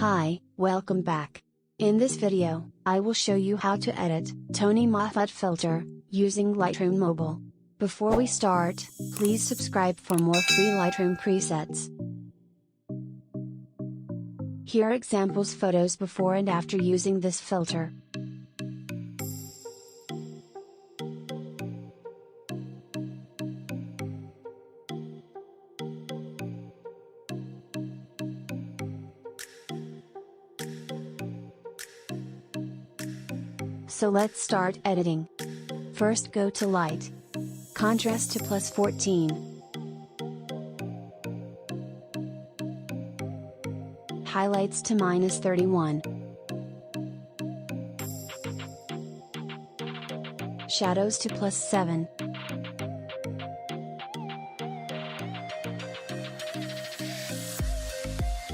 Hi, welcome back. In this video, I will show you how to edit Toni Mahfud filter using Lightroom Mobile. Before we start, please subscribe for more free Lightroom presets. Here are examples photos before and after using this filter. So let's start editing. First go to Light. Contrast to +14. Highlights to -31. Shadows to +7.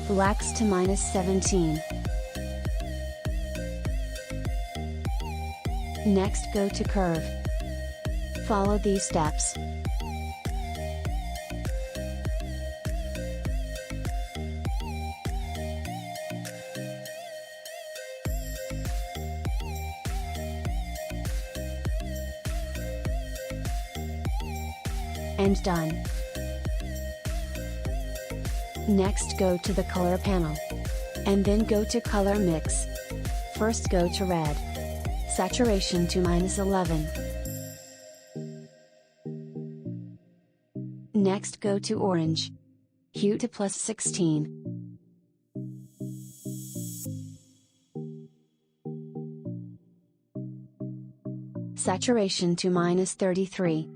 Blacks to -17. Next go to Curve. Follow these steps. And done. Next go to the Color panel. And then go to Color Mix. First go to Red. Saturation to -11. Next go to Orange. Hue to +16. Saturation to -33.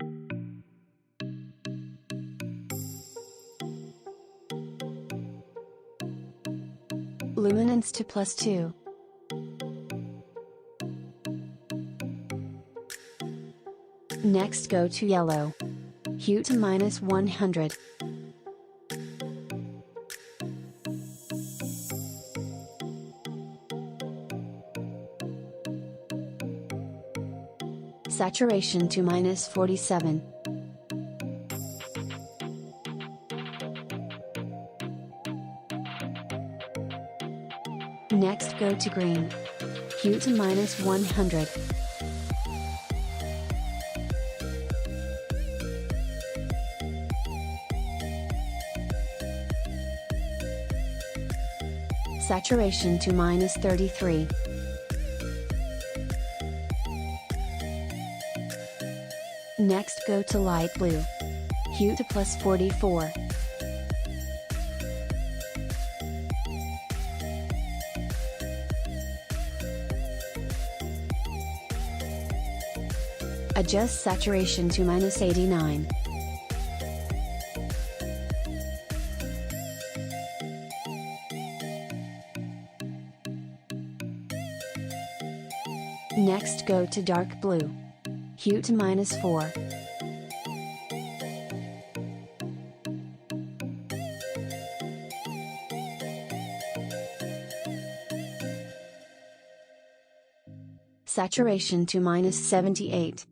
Luminance to +2. Next go to Yellow. Hue to -100. Saturation to -47. Next go to Green. Hue to -100. Saturation to -33. Next go to Light Blue. Hue to +44. Adjust saturation to -89. Next go to Dark Blue. Hue to -4. Saturation to -78.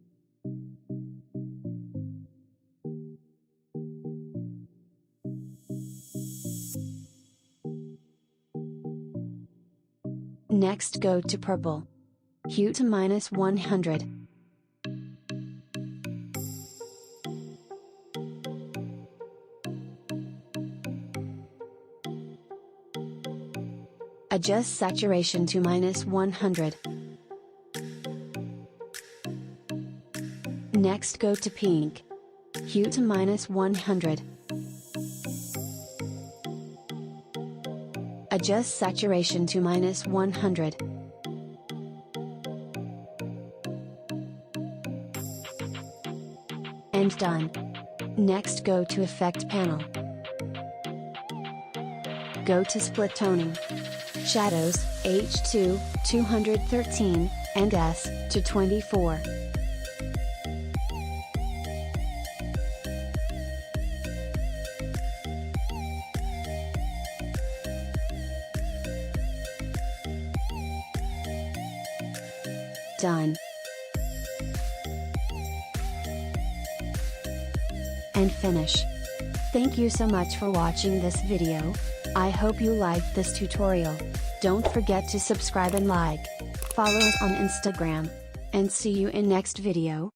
Next go to Purple. Hue to -100. Adjust saturation to -100. Next go to Pink. Hue to -100. Adjust saturation to -100. And done. Next go to Effect panel. Go to Split Toning. Shadows, H2, 213, and S, to 24. Done. And finish. Thank you so much for watching this video. I hope you liked this tutorial. Don't forget to subscribe and like. Follow us on Instagram. And see you in next video.